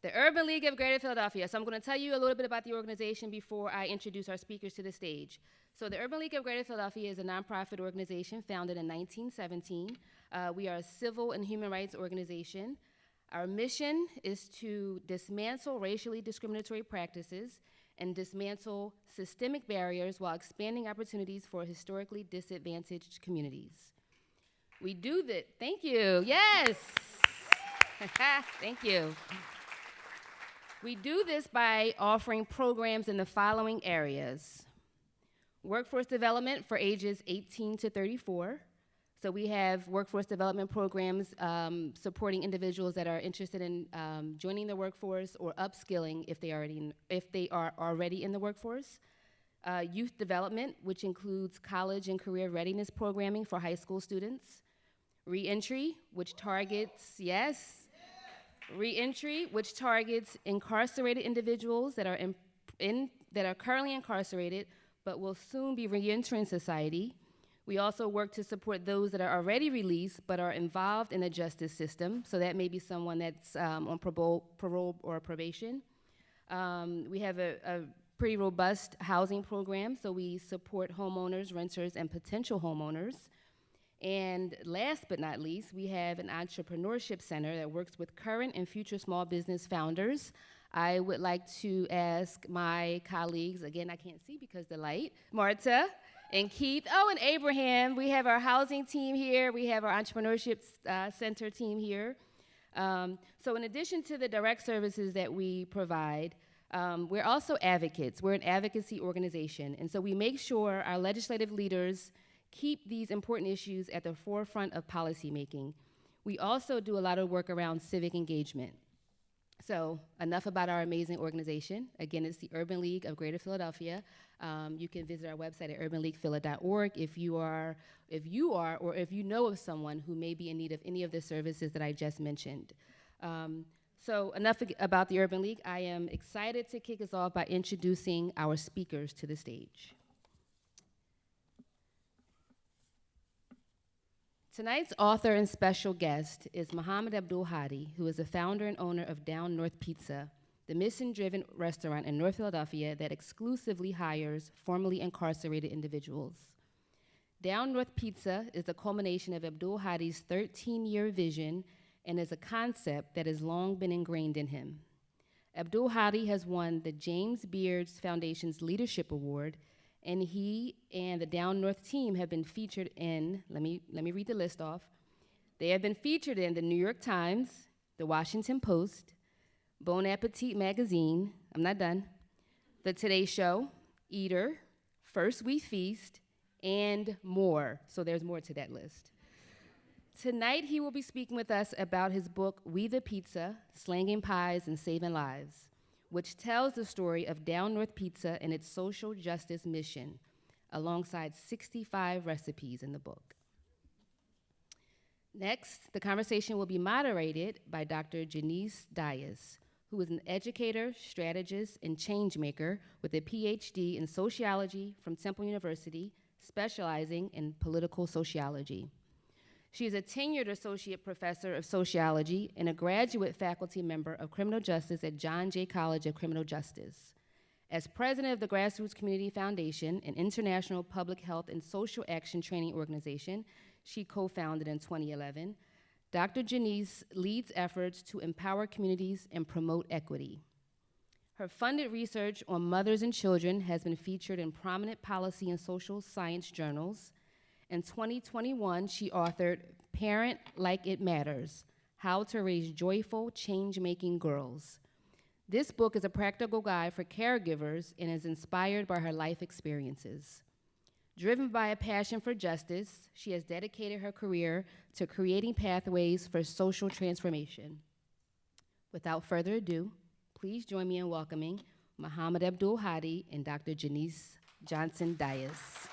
The Urban League of Greater Philadelphia. So I'm going to tell you a little bit about the organization before I introduce our speakers to the stage. So the Urban League of Greater Philadelphia is a nonprofit organization founded in 1917. We are a civil and human rights organization. Our mission is to dismantle racially discriminatory practices and dismantle systemic barriers while expanding opportunities for historically disadvantaged communities. We do that. Thank you. Yes. Thank you. We do this by offering programs in the following areas. Workforce development for ages 18 to 34. So we have workforce development programs supporting individuals that are interested in joining the workforce or upskilling if they are already in the workforce. Youth development, which includes college and career readiness programming for high school students. Reentry, which targets, yes, reentry, which targets incarcerated individuals that are currently incarcerated but will soon be reentering society. We also work to support those that are already released but are involved in the justice system. So that may be someone that's on parole or probation. We have a pretty robust housing program, so we support homeowners, renters, and potential homeowners. And last but not least, we have an entrepreneurship center that works with current and future small business founders. I would like to ask my colleagues, again, I can't see because the light, Marta and Keith, and Abraham. We have our housing team here. We have our entrepreneurship center team here. So in addition to the direct services that we provide, we're also advocates. We're an advocacy organization. And so we make sure our legislative leaders keep these important issues at the forefront of policymaking. We also do a lot of work around civic engagement. So enough about our amazing organization. Again, it's the Urban League of Greater Philadelphia. You can visit our website at urbanleaguephila.org if you are, or if you know of someone who may be in need of any of the services that I just mentioned. So enough about the Urban League. I am excited to kick us off by introducing our speakers to the stage. Tonight's author and special guest is Muhammad Abdul Hadi, who is the founder and owner of Down North Pizza, the mission-driven restaurant in North Philadelphia that exclusively hires formerly incarcerated individuals. Down North Pizza is the culmination of Abdul Hadi's 13-year vision and is a concept that has long been ingrained in him. Abdul Hadi has won the James Beards Foundation's Leadership Award, and he and the Down North team have been featured in, let me read the list off. They have been featured in the New York Times, the Washington Post, Bon Appetit magazine, I'm not done, the Today Show, Eater, First We Feast, and more. So there's more to that list. Tonight he will be speaking with us about his book, We the Pizza, Slanging Pies and Saving Lives, which tells the story of Down North Pizza and its social justice mission, alongside 65 recipes in the book. Next, the conversation will be moderated by Dr. Janice Dias, who is an educator, strategist, and change maker with a PhD in sociology from Temple University, specializing in political sociology. She is a tenured associate professor of sociology and a graduate faculty member of criminal justice at John Jay College of Criminal Justice. As president of the Grassroots Community Foundation, an international public health and social action training organization she co-founded in 2011, Dr. Janice leads efforts to empower communities and promote equity. Her funded research on mothers and children has been featured in prominent policy and social science journals. In 2021, she authored Parent Like It Matters, How to Raise Joyful, Change-Making Girls. This book is a practical guide for caregivers and is inspired by her life experiences. Driven by a passion for justice, she has dedicated her career to creating pathways for social transformation. Without further ado, please join me in welcoming Muhammad Abdul Hadi and Dr. Janice Johnson Dias.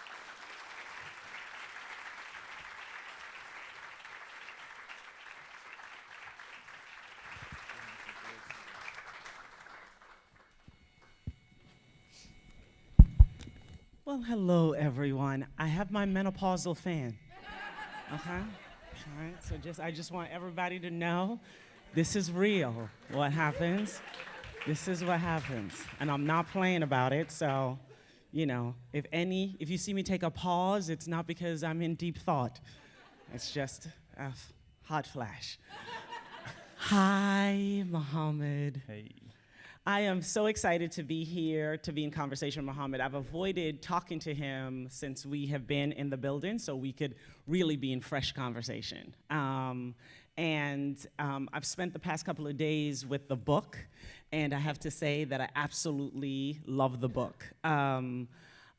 Well, hello, everyone. I have my menopausal fan. Okay? All right, so I just want everybody to know This is real. What happens? This is what happens. And I'm not playing about it, so, if you see me take a pause, it's not because I'm in deep thought. It's just a hot flash. Hi, Muhammad. Hey. I am so excited to be here, to be in conversation with Muhammad. I've avoided talking to him since we have been in the building so we could really be in fresh conversation. I've spent the past couple of days with the book, and I have to say that I absolutely love the book. I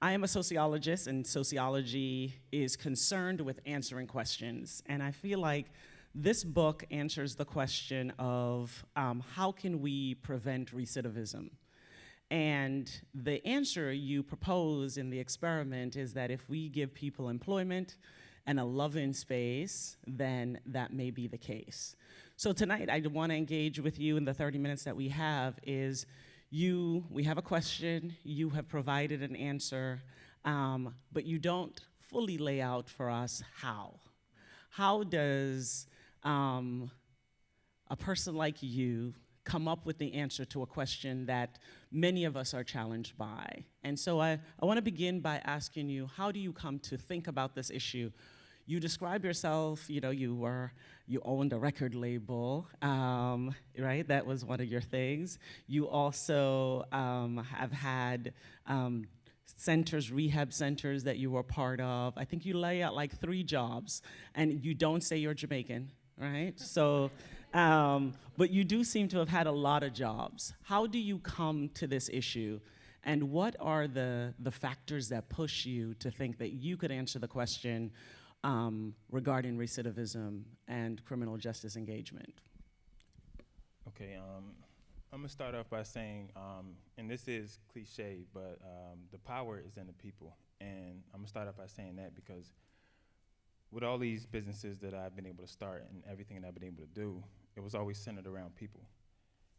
am a sociologist, and sociology is concerned with answering questions. And I feel like this book answers the question of how can we prevent recidivism? And the answer you propose in the experiment is that if we give people employment and a loving space, then that may be the case. So tonight, I want to engage with you in the 30 minutes that we have is we have a question, you have provided an answer, but you don't fully lay out for us how. How does a person like you come up with the answer to a question that many of us are challenged by? And so I want to begin by asking you, how do you come to think about this issue? You describe yourself, you owned a record label, right? That was one of your things. You also have had rehab centers that you were part of. I think you lay out like 3 jobs, and you don't say you're Jamaican, right? So, but you do seem to have had a lot of jobs. How do you come to this issue? And what are the factors that push you to think that you could answer the question regarding recidivism and criminal justice engagement? Okay, I'm gonna start off by saying, and this is cliche, but the power is in the people. And I'm gonna start off by saying that because with all these businesses that I've been able to start and everything that I've been able to do, it was always centered around people.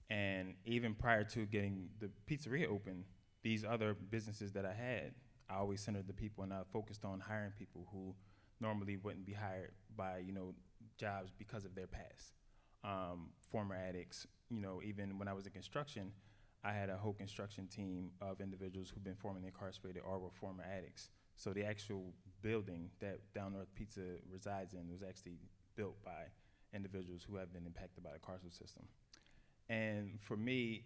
And even prior to getting the pizzeria open, these other businesses that I had, I always centered the people, and I focused on hiring people who normally wouldn't be hired by, jobs because of their past. Former addicts, even when I was in construction, I had a whole construction team of individuals who've been formerly incarcerated or were former addicts. So the actual building that Down North Pizza resides in was actually built by individuals who have been impacted by the carceral system. And for me,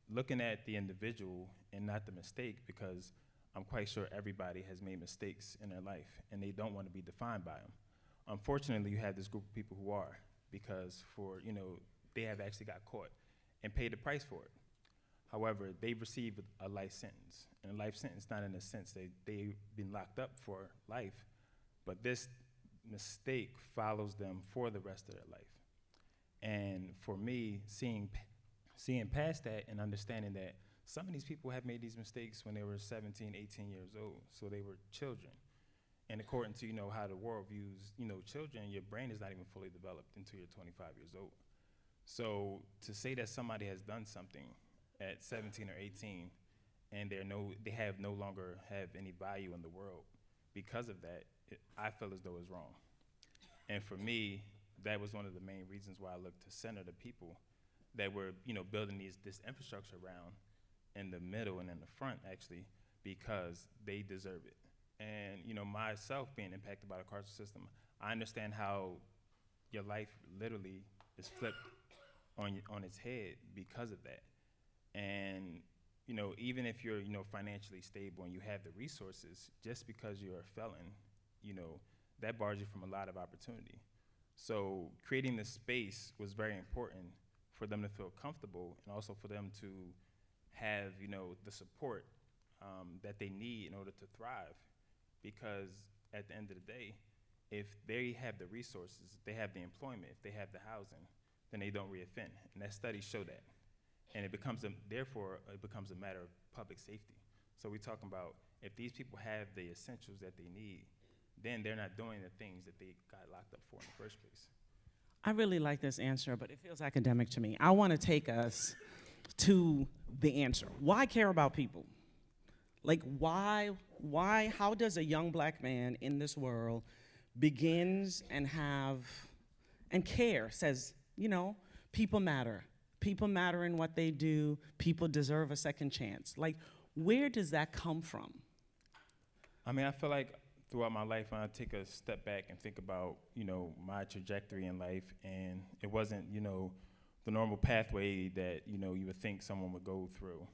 looking at the individual and not the mistake, because I'm quite sure everybody has made mistakes in their life and they don't want to be defined by them. Unfortunately, you have this group of people who are, because they have actually got caught and paid the price for it. However, they received a life sentence. And a life sentence not in the sense that they've been locked up for life, but this mistake follows them for the rest of their life. And for me, seeing past that and understanding that some of these people have made these mistakes when they were 17, 18 years old, so they were children. And according to how the world views children, your brain is not even fully developed until you're 25 years old. So to say that somebody has done something at 17 or 18 and they no longer have any value in the world because of that, I feel as though it's wrong. And for me, that was one of the main reasons why I looked to center the people that were building this infrastructure around in the middle and in the front, actually, because they deserve it. And myself being impacted by the carceral system, I understand how your life literally is flipped on its head because of that. And even if you're financially stable and you have the resources, just because you're a felon, that bars you from a lot of opportunity. So creating this space was very important for them to feel comfortable and also for them to have the support that they need in order to thrive. Because at the end of the day, if they have the resources, if they have the employment, if they have the housing, then they don't reoffend. And that studies show that. And therefore, it becomes a matter of public safety. So we're talking about if these people have the essentials that they need, then they're not doing the things that they got locked up for in the first place. I really like this answer, but it feels academic to me. I want to take us to the answer. Why care about people? Like, why, how does a young black man in this world begins and care, says, people matter. People matter in what they do. People deserve a second chance. Like, where does that come from? I mean, I feel like throughout my life, when I take a step back and think about, my trajectory in life, and it wasn't, the normal pathway that, you would think someone would go through,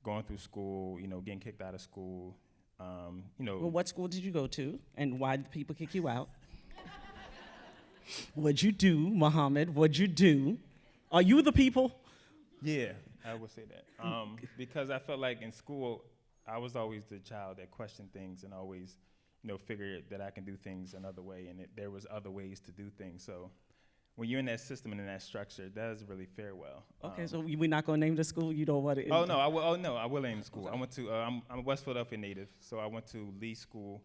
going through school, getting kicked out of school, Well, what school did you go to, and why did people kick you out? What'd you do, Muhammad? What'd you do? Are you the people? Yeah, I would say that. Because I felt like in school, I was always the child that questioned things and always, figured that I can do things another way, and there was other ways to do things. So when you're in that system and in that structure, it doesn't really fare well. Okay, so we're not gonna name the school. You don't want to. Oh no, I will name the school. I went to. I'm a West Philadelphia native, so I went to Lee School.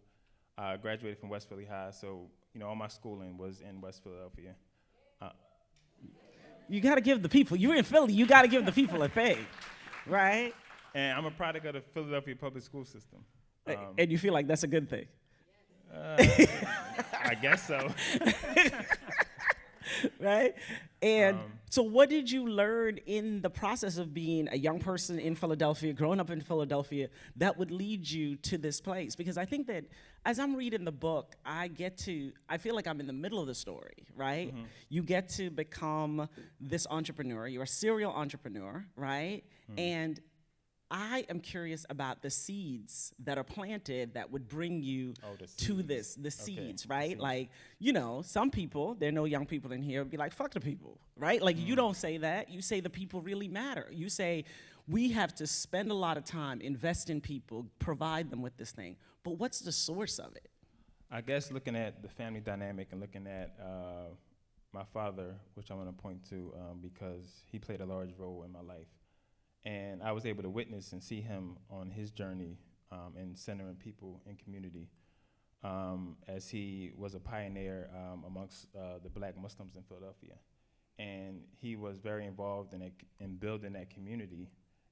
Graduated from West Philly High, so all my schooling was in West Philadelphia. You gotta give the people. You're in Philly. You gotta give the people a thing, right? And I'm a product of the Philadelphia public school system. And you feel like that's a good thing. I guess so. Right? And so what did you learn in the process of being a young person in Philadelphia, growing up in Philadelphia, that would lead you to this place? Because I think that as I'm reading the book, I feel like I'm in the middle of the story, right? Mm-hmm. You get to become this entrepreneur. You're a serial entrepreneur, right? Mm-hmm. And I am curious about the seeds that are planted that would bring you to the seeds, right? Seeds. Like, some people, there are no young people in here, would be like, fuck the people, right? Like, you don't say that. You say the people really matter. You say, we have to spend a lot of time, invest in people, provide them with this thing. But what's the source of it? I guess looking at the family dynamic and looking at my father, which I'm going to point to because he played a large role in my life. And I was able to witness and see him on his journey in centering people in community as he was a pioneer amongst the black Muslims in Philadelphia. And he was very involved in building that community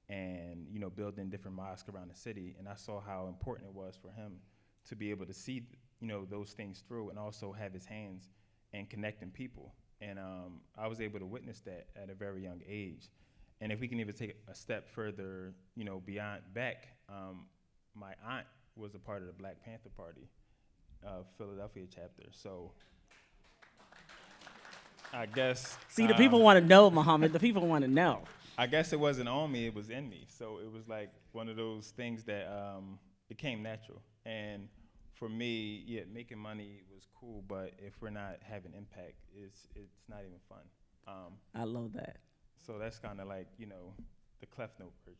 and, building different mosques around the city. And I saw how important it was for him to be able to see, those things through and also have his hands in connecting people. And I was able to witness that at a very young age. And if we can even take a step further, beyond back, my aunt was a part of the Black Panther Party, Philadelphia chapter. So I guess. See, the people want to know, Muhammad. The people want to know. I guess it wasn't on me, it was in me. So it was like one of those things that it came natural. And for me, making money was cool, but if we're not having impact, it's not even fun. I love that. So that's kind of like, the Clef Note version.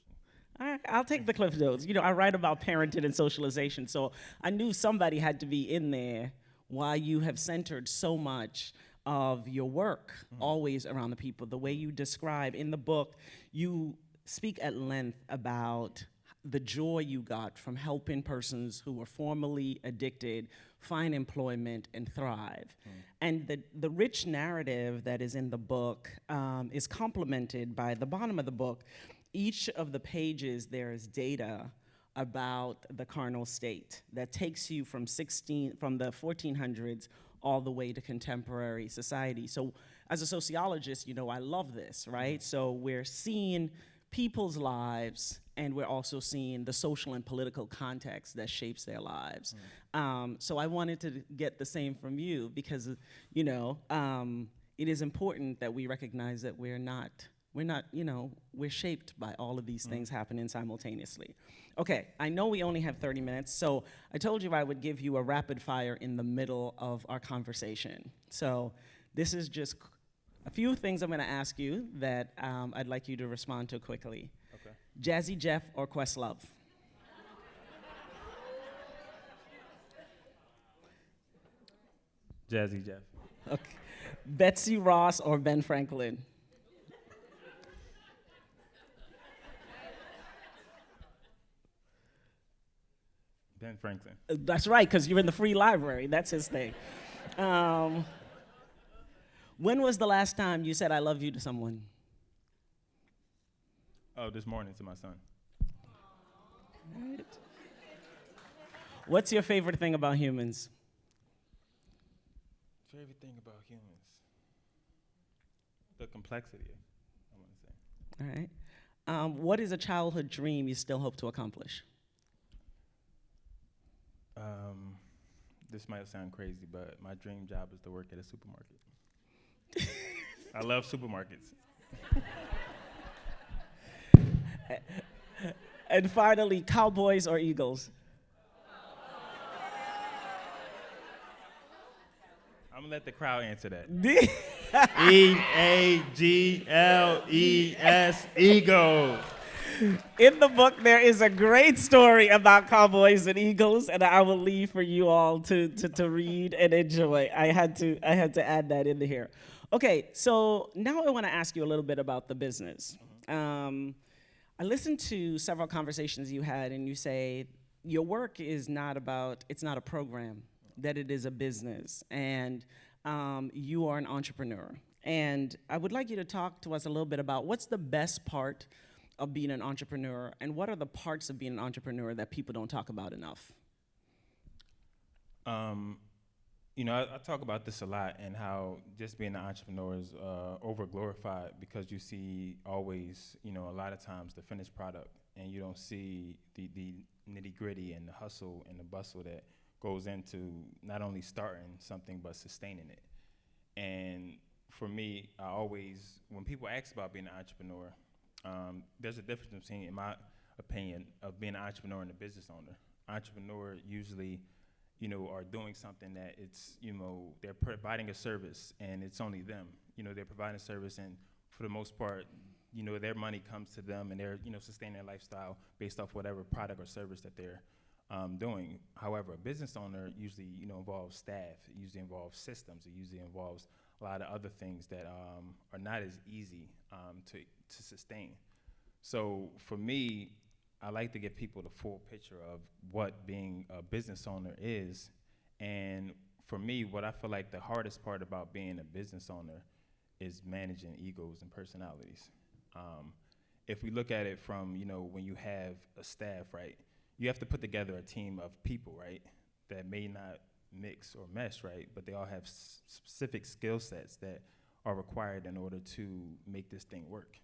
All right, I'll take the Cliff Notes. I write about parenting and socialization, so I knew somebody had to be in there while you have centered so much of your work always around the people. The way you describe in the book, you speak at length about the joy you got from helping persons who were formerly addicted find employment and thrive. And the rich narrative that is in the book is complemented by the bottom of the book. Each of the pages, there is data about the carnal state that takes you from the 1400s all the way to contemporary society. So as a sociologist, I love this, right? So we're seeing people's lives, and we're also seeing the social and political context that shapes their lives. So I wanted to get the same from you because, it is important that we recognize that we're shaped by all of these things happening simultaneously. Okay, I know we only have 30 minutes, so I told you I would give you a rapid fire in the middle of our conversation. So this is just a few things I'm gonna ask you that I'd like you to respond to quickly. Okay. Jazzy Jeff or Questlove? Jazzy Jeff. Okay. Betsy Ross or Ben Franklin? Ben Franklin. That's right, because you're in the free library. That's his thing. When was the last time you said I love you to someone? Oh, this morning to my son. Right. What's your favorite thing about humans? Favorite thing about humans? the complexity, I want to say. All right. What is a childhood dream you still hope to accomplish? This might sound crazy, but my dream job is to work at a supermarket. I love supermarkets. And finally, Cowboys or Eagles? I'm gonna let the crowd answer that. Eagles, Eagles. In the book, there is a great story about Cowboys and Eagles, and I will leave for you all to read and enjoy. I had to add that in here. Okay, so now I want to ask you a little bit about the business. I listened to several conversations you had, and you say your work is not about, it's not a program, that it is a business, and you are an entrepreneur. And I would like you to talk to us a little bit about what's the best part of being an entrepreneur, and what are the parts of being an entrepreneur that people don't talk about enough? I talk about this a lot, and how just being an entrepreneur is over-glorified, because you see always, a lot of times the finished product, and you don't see the nitty-gritty and the hustle and the bustle that goes into not only starting something but sustaining it. And for me, I always, when people ask about being an entrepreneur, there's a difference between, in my opinion, of being an entrepreneur and a business owner. Entrepreneur usually, are doing something that it's, they're providing a service, and it's only them. They're providing a service, and for the most part, their money comes to them, and they're, sustaining their lifestyle based off whatever product or service that they're doing. However, a business owner usually, involves staff. It usually involves systems. It usually involves a lot of other things that are not as easy to sustain. So for me, I like to give people the full picture of what being a business owner is. And for me, what I feel like the hardest part about being a business owner is managing egos and personalities. If we look at it from, when you have a staff, right, you have to put together a team of people, right, that may not mix or mesh, right, but they all have specific skill sets that are required in order to make this thing work,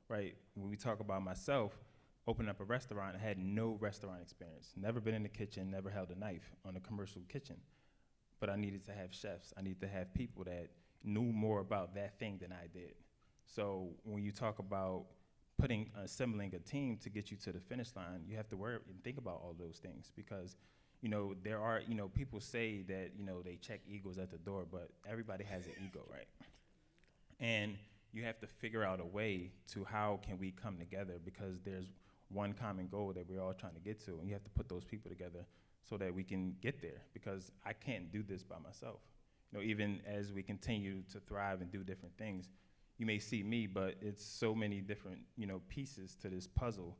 right? When we talk about myself, opening up a restaurant, I had no restaurant experience, never been in the kitchen, never held a knife on a commercial kitchen, but I needed to have chefs. I needed to have people that knew more about that thing than I did. So when you talk about assembling a team to get you to the finish line, you have to worry and think about all those things, because there are, people say that, they check egos at the door, but everybody has an ego, right? And you have to figure out a way to how can we come together, because there's one common goal that we're all trying to get to, and you have to put those people together so that we can get there, because I can't do this by myself. Even as we continue to thrive and do different things, you may see me, but it's so many different, pieces to this puzzle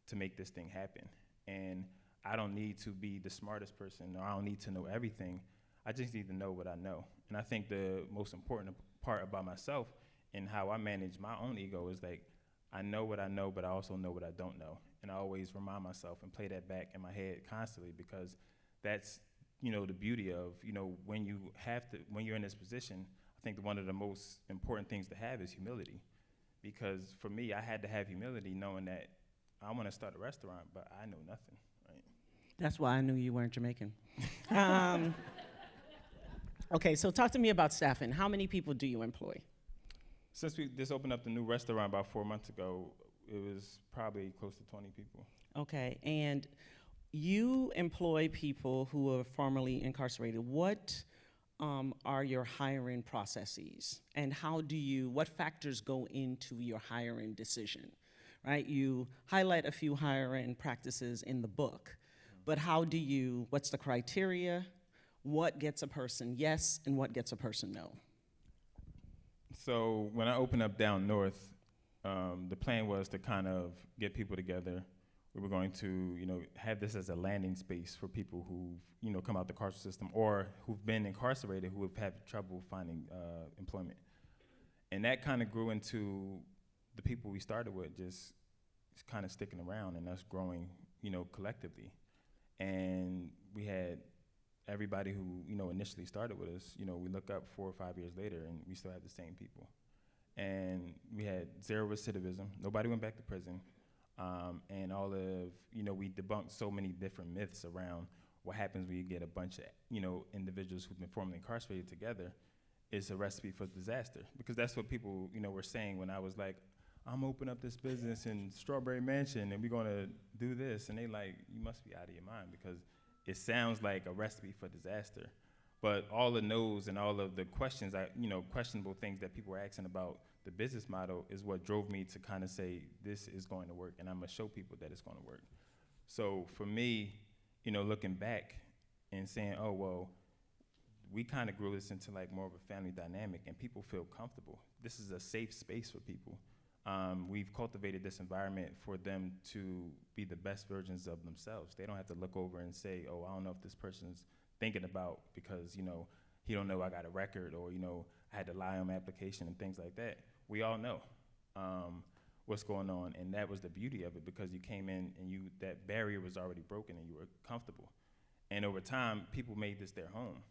to make this thing happen. And I don't need to be the smartest person, or I don't need to know everything. I just need to know what I know. And I think the most important part about myself and how I manage my own ego is like, I know what I know, but I also know what I don't know. And I always remind myself and play that back in my head constantly, because that's, the beauty of, when you're in this position, I think one of the most important things to have is humility. Because for me, I had to have humility, knowing that I want to start a restaurant, but I know nothing, right? That's why I knew you weren't Jamaican. Okay, so talk to me about staffing. How many people do you employ? Since we just opened up the new restaurant about 4 months ago, it was probably close to 20 people. Okay, and you employ people who are formerly incarcerated. What are your hiring processes, and what factors go into your hiring decision, right? You highlight a few hiring practices in the book, but what's the criteria? What gets a person yes, and what gets a person no? So when I opened up down north, the plan was to kind of get people together. We were going to, have this as a landing space for people who, come out the carceral system, or who've been incarcerated, who have had trouble finding employment. And that kind of grew into the people we started with just kind of sticking around and us growing, collectively. And we had everybody who, initially started with us, we look up 4 or 5 years later, and we still have the same people. and we had 0 recidivism. Nobody went back to prison. And all of, we debunked so many different myths around what happens when you get a bunch of, individuals who've been formerly incarcerated together. Is a recipe for disaster, because that's what people, were saying when I was like, I'm opening up this business in Strawberry Mansion and we're gonna do this. And they like, you must be out of your mind, because it sounds like a recipe for disaster. But all the no's and all of the questions, questionable things that people were asking about the business model is what drove me to kind of say, this is going to work and I'm gonna show people that it's gonna work. So for me, looking back and saying, oh, well, we kind of grew this into like more of a family dynamic and people feel comfortable. This is a safe space for people. We've cultivated this environment for them to be the best versions of themselves. They don't have to look over and say, oh, I don't know if this person's thinking about because, he don't know I got a record, or, I had to lie on my application and things like that. We all know what's going on, and that was the beauty of it, because you came in and that barrier was already broken and you were comfortable. And over time, people made this their home.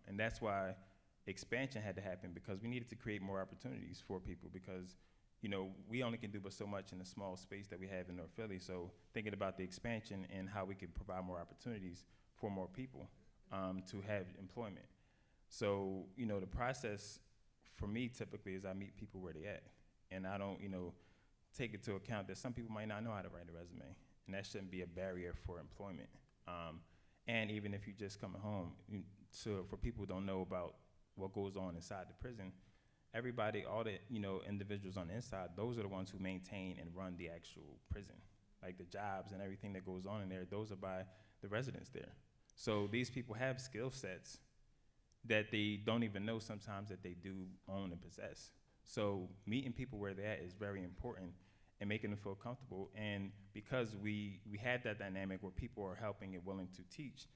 And that's why expansion had to happen, because we needed to create more opportunities for people, because we only can do but so much in the small space that we have in North Philly. So thinking about the expansion and how we could provide more opportunities for more people to have employment. So, the process for me typically is I meet people where they at. And I don't, take into account that some people might not know how to write a resume. And that shouldn't be a barrier for employment. And even if you're just coming home, for people who don't know about what goes on inside the prison, everybody, all the individuals on the inside, those are the ones who maintain and run the actual prison. Like the jobs and everything that goes on in there, those are by the residents there. So these people have skill sets that they don't even know sometimes that they do own and possess. So meeting people where they're at is very important, and making them feel comfortable. And because we had that dynamic where people are helping and willing to teach,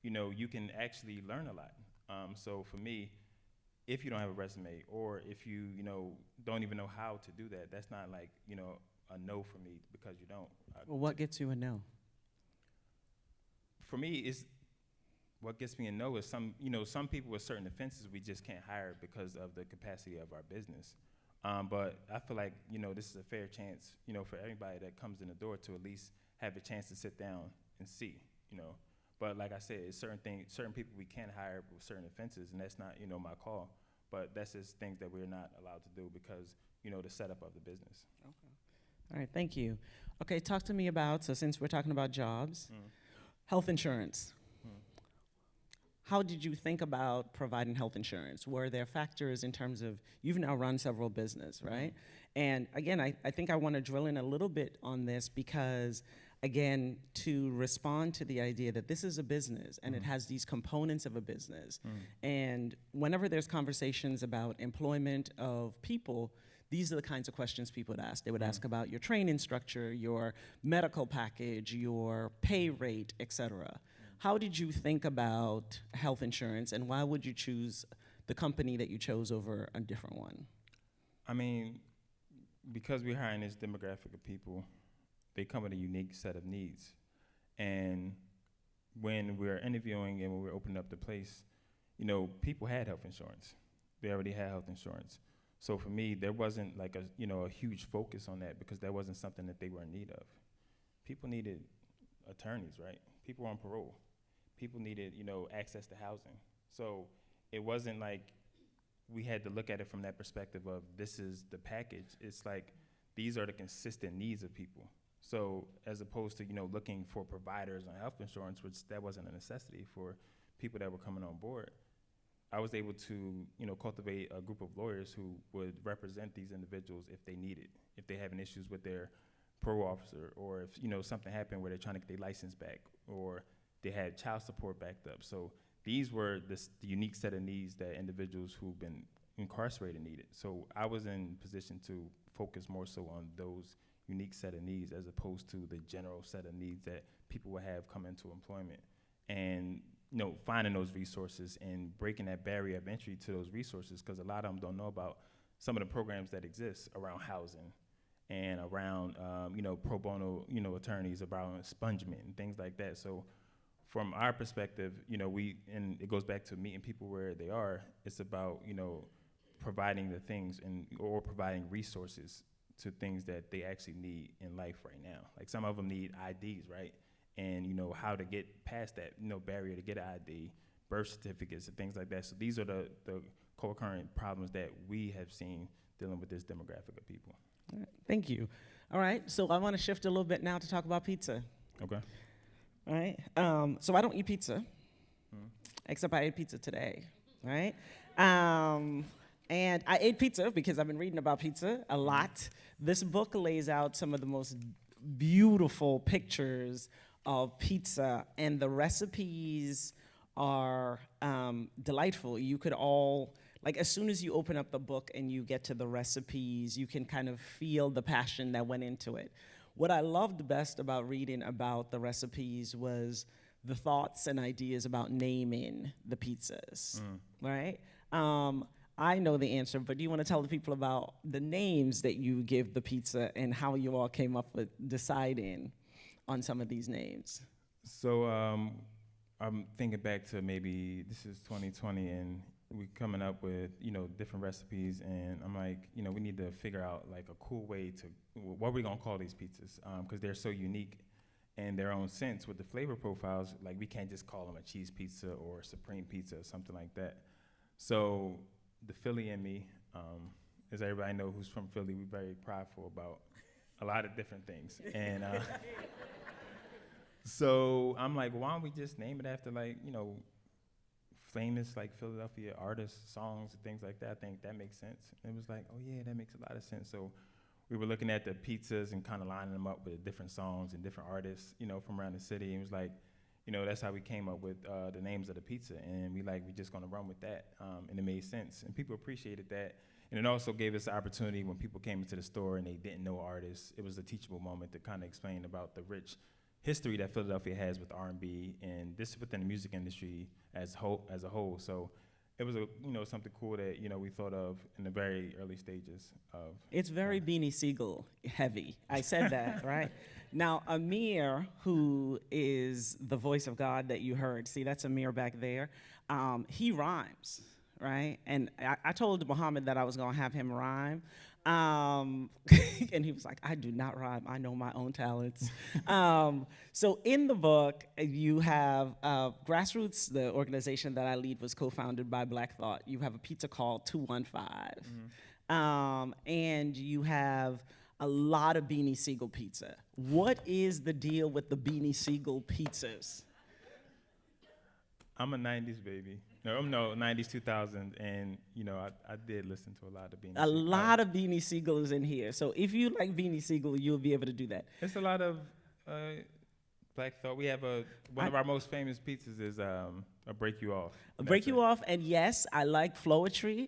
you can actually learn a lot. So for me, if you don't have a resume, or if you, don't even know how to do that, that's not like, a no for me, because you don't. Well, what gets you a no? For me, what gets me a no is some people with certain offenses we just can't hire because of the capacity of our business. But I feel like, this is a fair chance, for everybody that comes in the door to at least have a chance to sit down and see, But like I said, it's certain people we can hire with certain offenses, and that's not, my call. But that's just things that we're not allowed to do because, the setup of the business. Okay. All right, thank you. Okay, talk to me about, so since we're talking about jobs, health insurance. How did you think about providing health insurance? Were there factors in terms of, you've now run several businesses, right? And again, I think I want to drill in a little bit on this because, again, to respond to the idea that this is a business and it has these components of a business. And whenever there's conversations about employment of people, these are the kinds of questions people would ask. They would ask about your training structure, your medical package, your pay rate, et cetera. How did you think about health insurance, and why would you choose the company that you chose over a different one? I mean, because we're hiring this demographic of people, they come with a unique set of needs. And when we're interviewing and when we're opening up the place, people had health insurance. They already had health insurance. So for me, there wasn't like a huge focus on that, because that wasn't something that they were in need of. People needed attorneys, right? People were on parole. People needed, access to housing. So it wasn't like we had to look at it from that perspective of this is the package. It's like these are the consistent needs of people. So as opposed to, looking for providers on health insurance, which that wasn't a necessity for people that were coming on board, I was able to, cultivate a group of lawyers who would represent these individuals if they need it, if they having issues with their parole officer, or if, something happened where they're trying to get their license back, or they had child support backed up. So these were the unique set of needs that individuals who've been incarcerated needed. So I was in position to focus more so on those unique set of needs as opposed to the general set of needs that people would have come into employment. And finding those resources and breaking that barrier of entry to those resources, because a lot of them don't know about some of the programs that exist around housing and around, pro bono, attorneys, about expungement and things like that. So from our perspective, and it goes back to meeting people where they are, it's about, providing the things or providing resources to things that they actually need in life right now. Like some of them need IDs, right? And how to get past that barrier to get an ID, birth certificates and things like that. So these are the co-occurring problems that we have seen dealing with this demographic of people. All right, thank you. All right, so I want to shift a little bit now to talk about pizza. Okay. All right, so I don't eat pizza, except I ate pizza today, right? And I ate pizza because I've been reading about pizza a lot. This book lays out some of the most beautiful pictures of pizza, and the recipes are delightful. You could all, like, as soon as you open up the book and you get to the recipes, you can kind of feel the passion that went into it. What I loved best about reading about the recipes was the thoughts and ideas about naming the pizzas, right? I know the answer, but do you want to tell the people about the names that you give the pizza and how you all came up with deciding on some of these names? So I'm thinking back to maybe this is 2020, and we coming up with different recipes, and I'm like, we need to figure out like a cool way to what are we gonna call these pizzas, because they're so unique in their own sense with the flavor profiles. Like we can't just call them a cheese pizza or a supreme pizza or something like that. So the Philly in me, as everybody know who's from Philly, we're very prideful about a lot of different things, and so I'm like, why don't we just name it after like famous like Philadelphia artists, songs, and things like that. I think that makes sense. And it was like, oh yeah, that makes a lot of sense. So we were looking at the pizzas and kind of lining them up with different songs and different artists, from around the city. And it was like, that's how we came up with the names of the pizza. And we just gonna run with that. And it made sense. And people appreciated that. And it also gave us the opportunity when people came into the store and they didn't know artists. It was a teachable moment to kind of explain about the rich history that Philadelphia has with R&B and this within the music industry as a whole. So it was something cool that we thought of in the very early stages of. It's very Beanie Siegel heavy. I said that, right? Now Amir, who is the voice of God that you heard, see that's Amir back there. He rhymes, right? And I told Muhammad that I was gonna have him rhyme. And he was like, I do not rhyme. I know my own talents. So in the book, you have Grassroots, the organization that I lead, was co-founded by Black Thought. You have a pizza called 215. And you have a lot of Beanie Siegel pizza. What is the deal with the Beanie Siegel pizzas? I'm a 90s baby. No, 90s, 2000, and I did listen to a lot of Beanie A Siegel. lot of Beanie Siegel is in here. So if you like Beanie Siegel, you'll be able to do that. It's a lot of Black Thought. We have one of our most famous pizzas is a Break You Off. Break You Off, and yes, I like Floetry,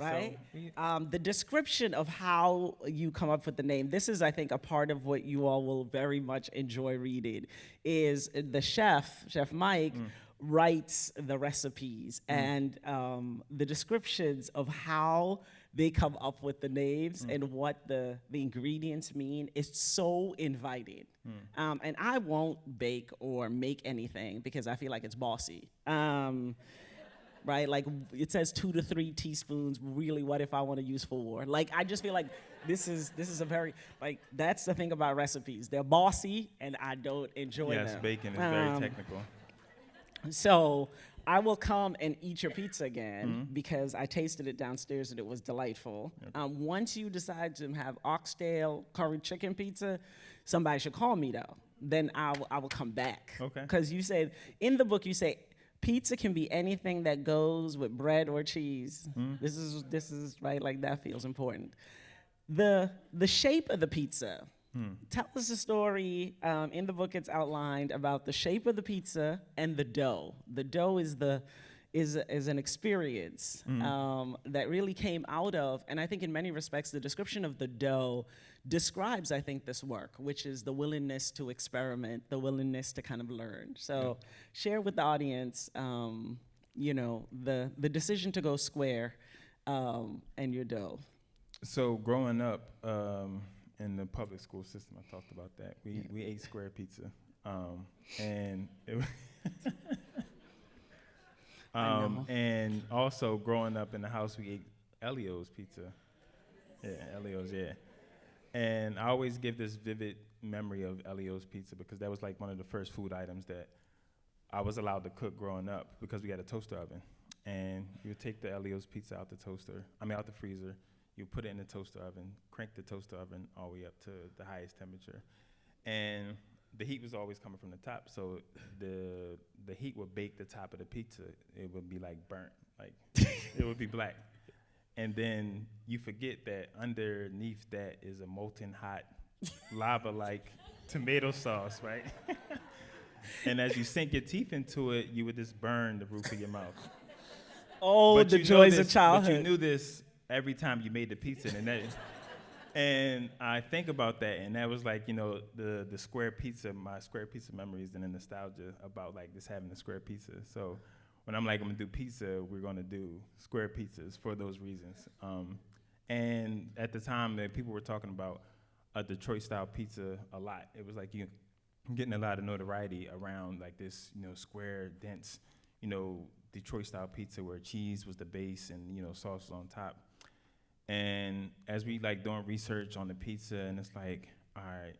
right? So the description of how you come up with the name, this is, I think, a part of what you all will very much enjoy reading, is the Chef Mike, writes the recipes and the descriptions of how they come up with the names and what the ingredients mean is so inviting. And I won't bake or make anything because I feel like it's bossy. Right, like it says 2 to 3 teaspoons. Really, what if I want to use 4? Like, I just feel like this is a very, like, that's the thing about recipes. They're bossy, and I don't enjoy them. Yes, baking is very technical. So I will come and eat your pizza again because I tasted it downstairs and it was delightful. Okay. Once you decide to have oxtail curry chicken pizza, somebody should call me though. Then I will come back. Okay. Because you said, in the book you say, pizza can be anything that goes with bread or cheese. This is right, like that feels important. The shape of the pizza. Tell us a story. In the book, it's outlined about the shape of the pizza and the dough. The dough is an experience that really came out of, and I think in many respects, the description of the dough describes, I think, this work, which is the willingness to experiment, the willingness to kind of learn. So share with the audience, the decision to go square and your dough. So growing up, in the public school system, I talked about that. We ate square pizza, and it and also growing up in the house, we ate Elio's pizza. Yeah, Elio's, yeah. And I always give this vivid memory of Elio's pizza because that was like one of the first food items that I was allowed to cook growing up because we had a toaster oven. And you would take the Elio's pizza out out the freezer, you put it in the toaster oven, crank the toaster oven all the way up to the highest temperature. And the heat was always coming from the top, so the heat would bake the top of the pizza. It would be like burnt, like it would be black. And then you forget that underneath that is a molten hot lava-like tomato sauce, right? And as you sink your teeth into it, you would just burn the roof of your mouth. Oh, But the you know joys this- of childhood. But you knew this every time you made the pizza, and I think about that, and that was like, the square pizza, my square pizza memories and the nostalgia about like just having the square pizza. So when I'm like, I'm gonna do pizza, we're gonna do square pizzas for those reasons. And at the time, people were talking about a Detroit style pizza a lot. It was like you getting a lot of notoriety around like this, square, dense, Detroit style pizza where cheese was the base and, sauce was on top. And as we like doing research on the pizza, and it's like, all right,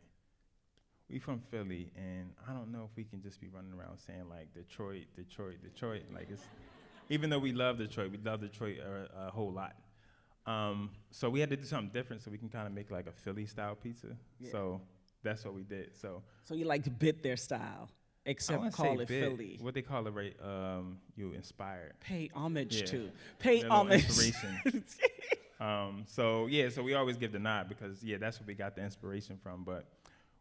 we from Philly, and I don't know if we can just be running around saying like Detroit. Like even though we love Detroit a whole lot. So we had to do something different so we can kind of make like a Philly style pizza. Yeah. So that's what we did. So you like to bit their style, except call it Philly. What they call it, right? You inspired. Pay homage to. Pay homage. Inspiration. So we always give the nod because that's where we got the inspiration from. But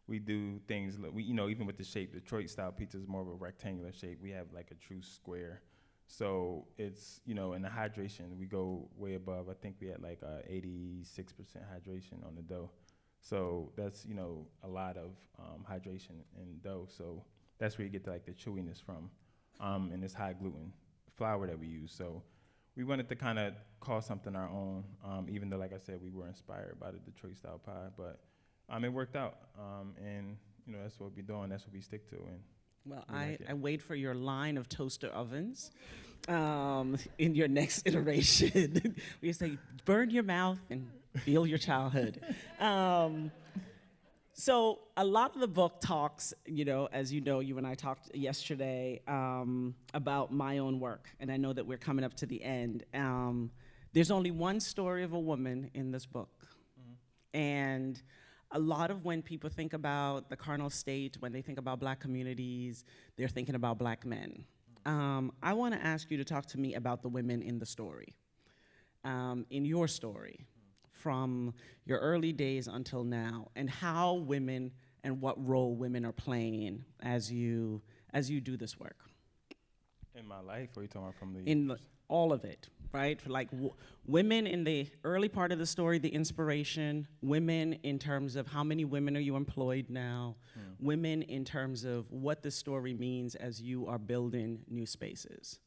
we do things, even with the shape, Detroit style pizza is more of a rectangular shape. We have like a true square. So it's, in the hydration, we go way above. I think we had like 86% hydration on the dough. So that's, a lot of hydration in dough. So that's where you get like the chewiness from, and this high gluten flour that we use. So we wanted to kind of call something our own, even though, like I said, we were inspired by the Detroit style pie. But it worked out, and that's what we're doing. That's what we stick to. And well, I wait for your line of toaster ovens in your next iteration. We say, burn your mouth and feel your childhood. So a lot of the book talks, as you and I talked yesterday about my own work, and I know that we're coming up to the end. There's only one story of a woman in this book. Mm-hmm. And a lot of when people think about the carnal state, when they think about black communities, they're thinking about black men. I want to ask you to talk to me about the women in the story, in your story, from your early days until now, and how women and what role women are playing as you do this work. In my life, or are you talking about from the... In all of it, right? Like women in the early part of the story, the inspiration, women in terms of how many women are you employed now, women in terms of what the story means as you are building new spaces.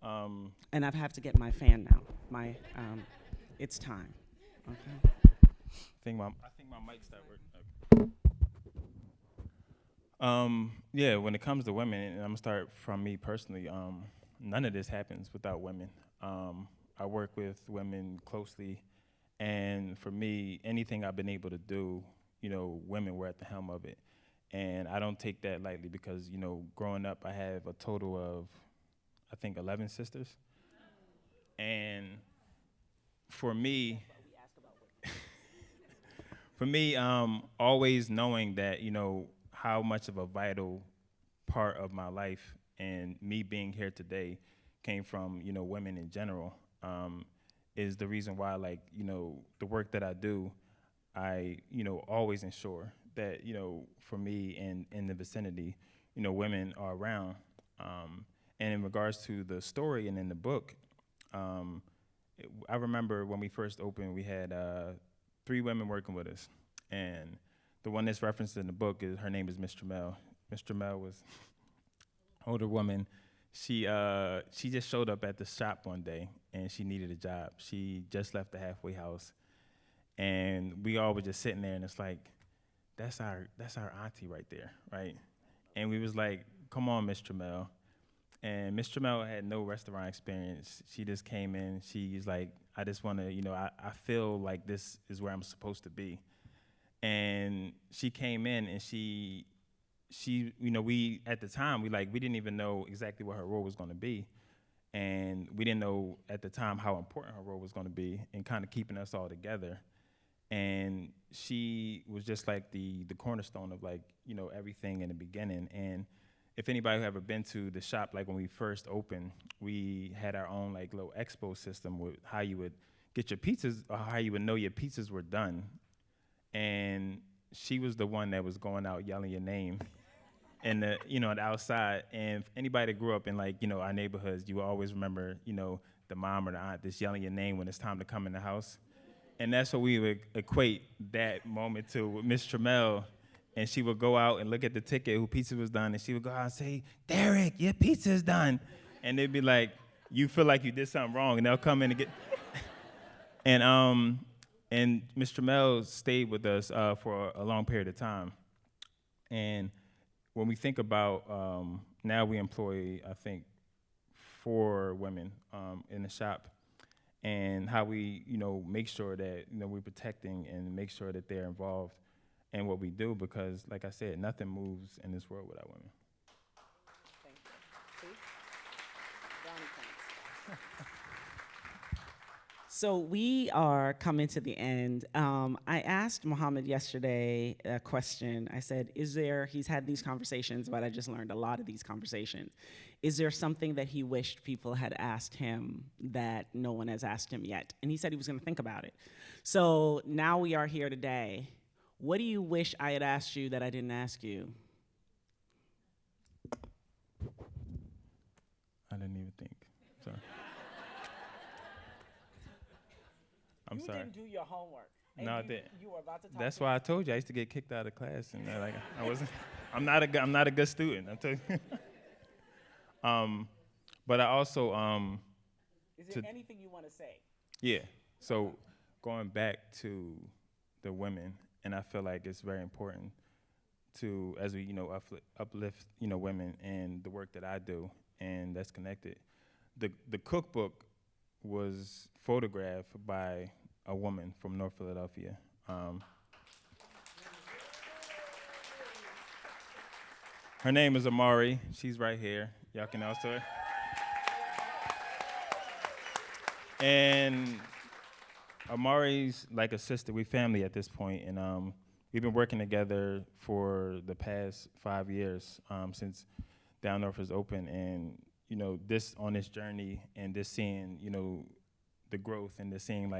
And I have to get my fan now. It's time. Okay. I think my mic stopped working. When it comes to women, and I'm gonna start from me personally, none of this happens without women. I work with women closely, and for me, anything I've been able to do, women were at the helm of it. And I don't take that lightly because, growing up, I have a total of, I think, 11 sisters. And for me, always knowing that, how much of a vital part of my life and me being here today came from, women in general, is the reason why, the work that I do, I, always ensure that, for me and in the vicinity, women are around. And in regards to the story and in the book, I remember when we first opened, we had 3 women working with us. And the one that's referenced in the book, her name is Miss Tramell. Miss Tramell was an older woman. She just showed up at the shop one day, and she needed a job. She just left the halfway house. And we all were just sitting there, and it's like, that's our auntie right there, right? And we was like, come on, Miss Tramell. And Miss Tramell had no restaurant experience. She just came in. She's like, I just want to, I feel like this is where I'm supposed to be. And she came in and she, we, at the time, we didn't even know exactly what her role was going to be. And we didn't know at the time how important her role was going to be in kind of keeping us all together. And she was just like the cornerstone of everything in the beginning. And if anybody who ever been to the shop, like when we first opened, we had our own little expo system with how you would get your pizzas, or how you would know your pizzas were done. And she was the one that was going out yelling your name and the outside. And if anybody that grew up in our neighborhoods, you will always remember, the mom or the aunt that's yelling your name when it's time to come in the house. And that's what we would equate that moment to with Miss Trammell. And she would go out and look at the ticket who pizza was done, and she would go out and say, "Derek, your pizza's done." And they'd be like, "You feel like you did something wrong," and they'll come in and get. And Miss Trammell stayed with us for a long period of time. And when we think about now, we employ, I think, 4 women in the shop, and how we make sure that we're protecting and make sure that they're involved in what we do, because like I said, nothing moves in this world without women. Thank you. See? Brownie points. So we are coming to the end. I asked Muhammad yesterday a question. I said, he's had these conversations, but I just learned a lot of these conversations. Is there something that he wished people had asked him that no one has asked him yet? And he said he was gonna think about it. So now we are here today. What do you wish I had asked you that I didn't ask you? I didn't even think. Sorry. I'm sorry. You didn't do your homework. No, I didn't. You were about to talk. That's why I told you I used to get kicked out of class, and I wasn't. I'm not a good student. I'm telling you. But I also Is there anything you want to say? Yeah. So going back to the women, and I feel like it's very important to, as we uplift women and the work that I do, and that's connected. The cookbook was photographed by a woman from North Philadelphia. Her name is Amari. She's right here. Y'all can also her. And Amari's like a sister. We family at this point, and we've been working together for the past 5 years since Down North is open. And this on this journey, and just seeing the growth, and just seeing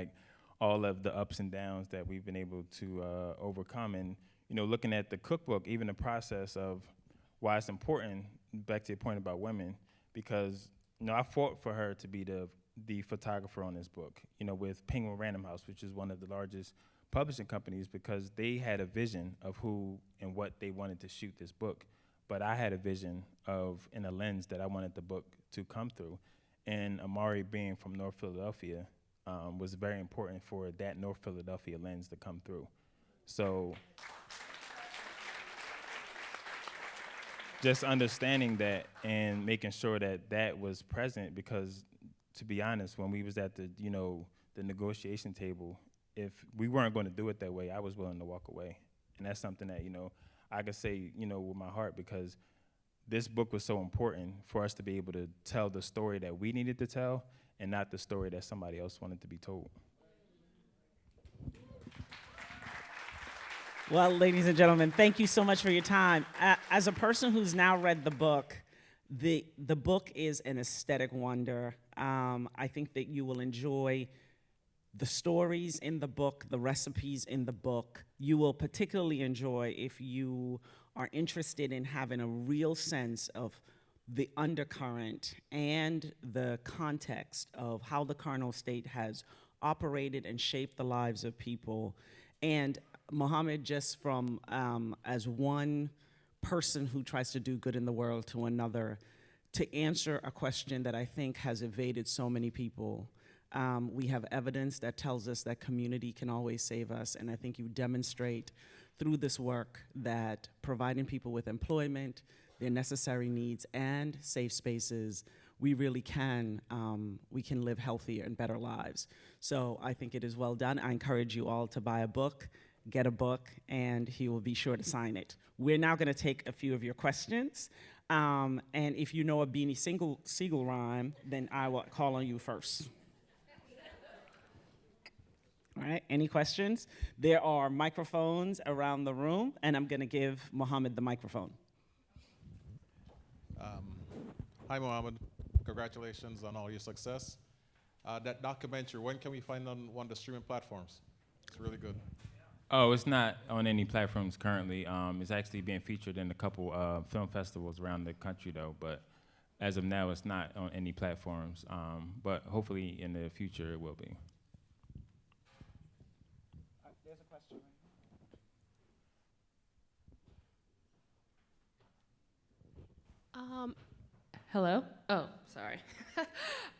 all of the ups and downs that we've been able to overcome, and looking at the cookbook, even the process of why it's important. Back to your point about women, because I fought for her to be the photographer on this book, with Penguin Random House, which is one of the largest publishing companies, because they had a vision of who and what they wanted to shoot this book. But I had a vision of, in a lens that I wanted the book to come through. And Amari being from North Philadelphia was very important for that North Philadelphia lens to come through. So just understanding that and making sure that that was present, because to be honest, when we was at the negotiation table, if we weren't going to do it that way, I was willing to walk away. And that's something that I could say with my heart, because this book was so important for us to be able to tell the story that we needed to tell, and not the story that somebody else wanted to be told. Well, ladies and gentlemen, thank you so much for your time. As a person who's now read the book is an aesthetic wonder. I think that you will enjoy the stories in the book, the recipes in the book. You will particularly enjoy if you are interested in having a real sense of the undercurrent and the context of how the carnal state has operated and shaped the lives of people. And Muhammad, just from as one person who tries to do good in the world to another, to answer a question that I think has evaded so many people. We have evidence that tells us that community can always save us, and I think you demonstrate through this work that providing people with employment, their necessary needs, and safe spaces we really can, we can live healthier and better lives. So I think it is well done. I encourage you all to buy a book, get a book, and he will be sure to sign it. We're now gonna take a few of your questions. And if you know a Beanie Siegel rhyme, then I will call on you first. All right, any questions? There are microphones around the room, and I'm gonna give Mohammed the microphone. Hi, Mohammed. Congratulations on all your success. That documentary, when can we find on one of the streaming platforms? It's really good. Oh, it's not on any platforms currently. It's actually being featured in a couple film festivals around the country, though. But as of now, it's not on any platforms. But hopefully, in the future, it will be. There's a question right here. Hello? Oh, sorry.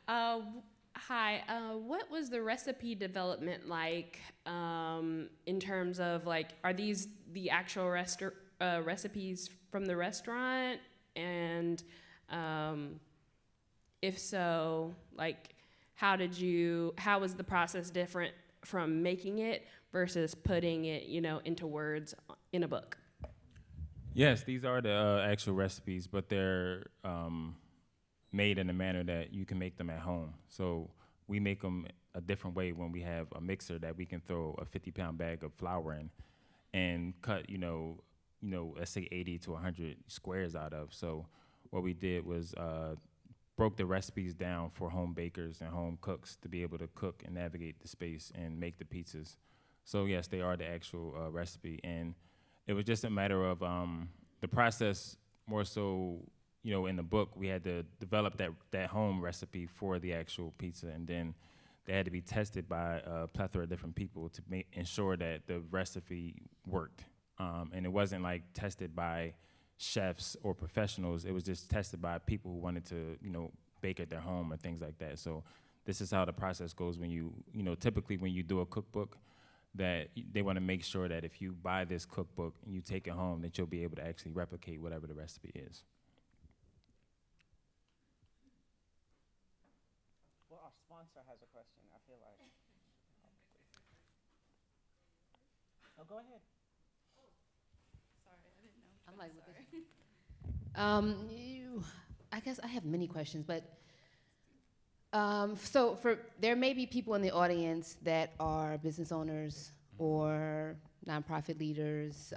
Hi. What was the recipe development like in terms of like, are these the actual recipes from the restaurant? And if so, like, how was the process different from making it versus putting it, into words in a book? Yes, these are the actual recipes, but they're made in a manner that you can make them at home. So we make them a different way when we have a mixer that we can throw a 50-pound bag of flour in and cut, let's say 80 to 100 squares out of. So what we did was broke the recipes down for home bakers and home cooks to be able to cook and navigate the space and make the pizzas. So yes, they are the actual recipe. And it was just a matter of the process more so, in the book, we had to develop that home recipe for the actual pizza, and then they had to be tested by a plethora of different people to ensure that the recipe worked. And it wasn't like tested by chefs or professionals. It was just tested by people who wanted to, bake at their home or things like that. So this is how the process goes when typically when you do a cookbook, that they want to make sure that if you buy this cookbook and you take it home, that you'll be able to actually replicate whatever the recipe is. Well, our sponsor has a question, I feel like. Oh, go ahead. I'm like, I guess I have many questions, but so there may be people in the audience that are business owners or nonprofit leaders.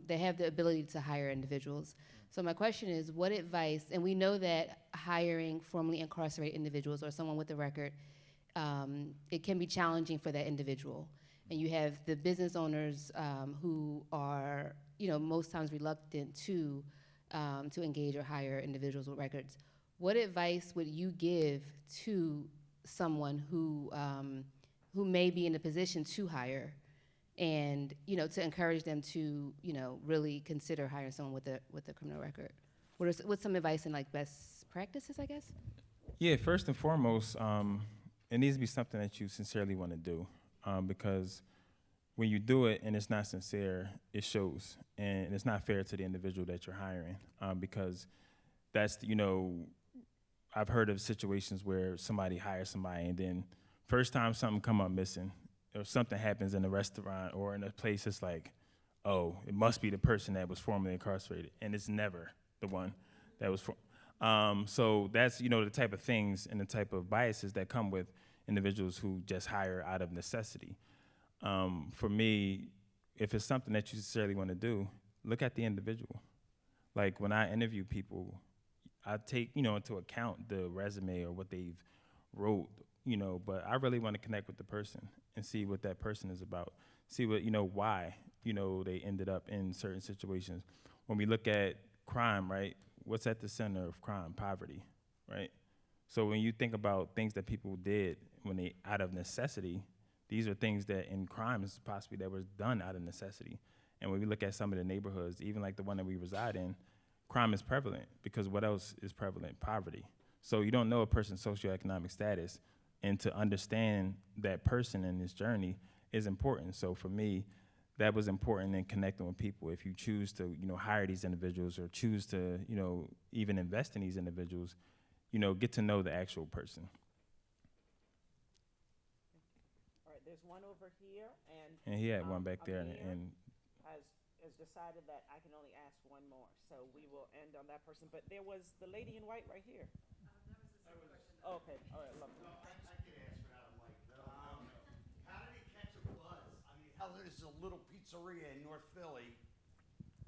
They have the ability to hire individuals. So my question is, what advice, and we know that hiring formerly incarcerated individuals or someone with a record, it can be challenging for that individual. And you have the business owners who are, most times reluctant to engage or hire individuals with records. What advice would you give to someone who may be in a position to hire, and to encourage them to really consider hiring someone with a criminal record? What's some advice and like best practices, I guess? Yeah, first and foremost, it needs to be something that you sincerely want to do, because when you do it and it's not sincere, it shows, and it's not fair to the individual that you're hiring, because that's, I've heard of situations where somebody hires somebody and then first time something come up missing or something happens in a restaurant or in a place, it's like, oh, it must be the person that was formerly incarcerated, and it's never the one that was so that's, the type of things and the type of biases that come with individuals who just hire out of necessity. For me, if it's something that you sincerely want to do, look at the individual. Like when I interview people, I take, into account the resume or what they've wrote, but I really want to connect with the person and see what that person is about. See what, why, they ended up in certain situations. When we look at crime, right, what's at the center of crime? Poverty, right? So when you think about things that people did when they, out of necessity, these are things that in crimes possibly that was done out of necessity. And when we look at some of the neighborhoods, even like the one that we reside in, crime is prevalent because what else is prevalent? Poverty. So you don't know a person's socioeconomic status, and to understand that person in this journey is important. So for me, that was important in connecting with people. If you choose to, hire these individuals or choose to, even invest in these individuals, get to know the actual person. All right, there's one over here, And he had one back there, Amir and has decided that I can only ask one more, so we will end on that person. But there was the lady in white right here. Oh, okay, all right, lovely. I can ask without a mic. How did it catch a buzz? I mean, how does a little pizzeria in North Philly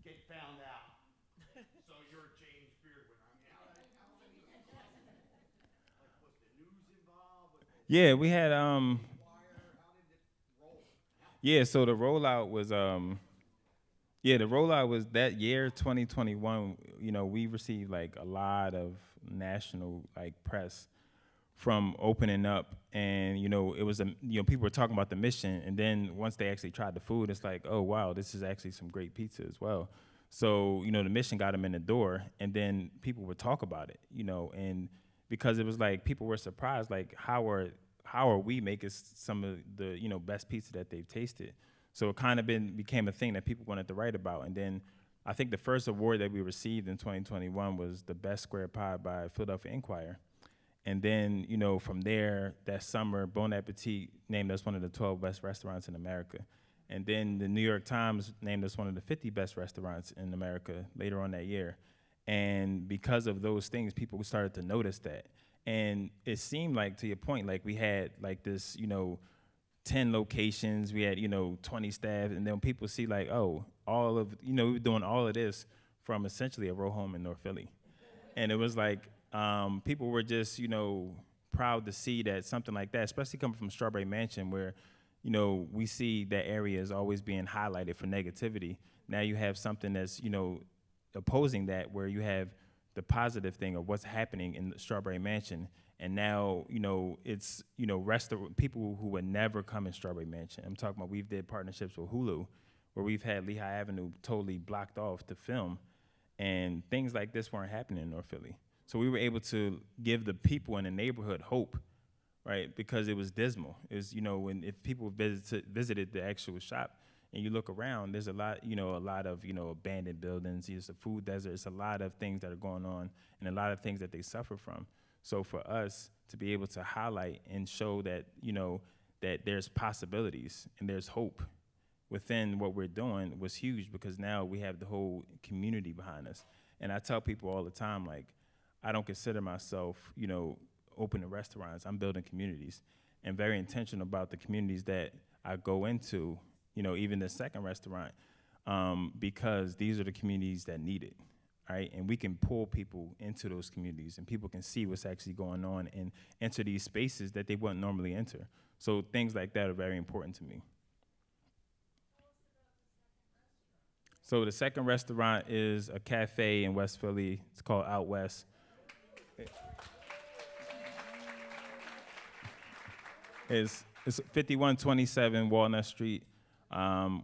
get found out? So you're a James Beard winner. I mean, how did it like, was the news involved? yeah, we had Wire? How did it roll? yeah. So the rollout was the rollout was that year, 2021. We received like a lot of national like press from opening up, and it was people were talking about the mission, and then once they actually tried the food, it's like, oh wow, this is actually some great pizza as well. So the mission got them in the door, and then people would talk about it, and because it was like people were surprised, like how are we making some of the best pizza that they've tasted. So it kind of became a thing that people wanted to write about. And then I think the first award that we received in 2021 was the best square pie by Philadelphia Inquirer. And then, from there, that summer, Bon Appetit named us one of the 12 best restaurants in America. And then the New York Times named us one of the 50 best restaurants in America later on that year. And because of those things, people started to notice that. And it seemed like, to your point, like we had like this, 10 locations, we had, 20 staff, and then people see like, oh, we were doing all of this from essentially a row home in North Philly. And it was like, people were just, proud to see that something like that, especially coming from Strawberry Mansion, where, we see that area is always being highlighted for negativity. Now you have something that's, opposing that, where you have the positive thing of what's happening in the Strawberry Mansion. And now, it's, people who would never come in Strawberry Mansion. I'm talking about, we've did partnerships with Hulu, where we've had Lehigh Avenue totally blocked off to film, and things like this weren't happening in North Philly. So we were able to give the people in the neighborhood hope, right? Because it was dismal. It was, if people visited the actual shop and you look around, there's a lot of, abandoned buildings. There's a food desert. It's a lot of things that are going on, and a lot of things that they suffer from. So for us to be able to highlight and show that, that there's possibilities and there's hope within what we're doing was huge, because now we have the whole community behind us. And I tell people all the time, like, I don't consider myself, opening restaurants. I'm building communities, and very intentional about the communities that I go into, even the second restaurant, because these are the communities that need it. Right? And we can pull people into those communities, and people can see what's actually going on and enter these spaces that they wouldn't normally enter. So things like that are very important to me. So the second restaurant is a cafe in West Philly. It's called Out West. It's 5127 Walnut Street.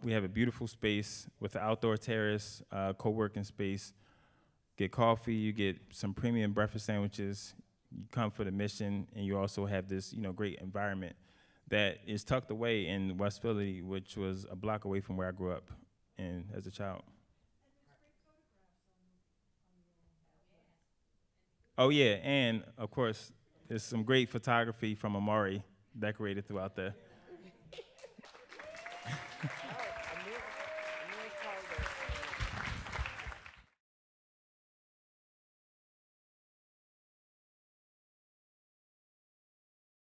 We have a beautiful space with an outdoor terrace, co-working space. Get coffee, you get some premium breakfast sandwiches, you come for the mission, and you also have this, great environment that is tucked away in West Philly, which was a block away from where I grew up in as a child. Oh yeah, and of course, there's some great photography from Amari decorated throughout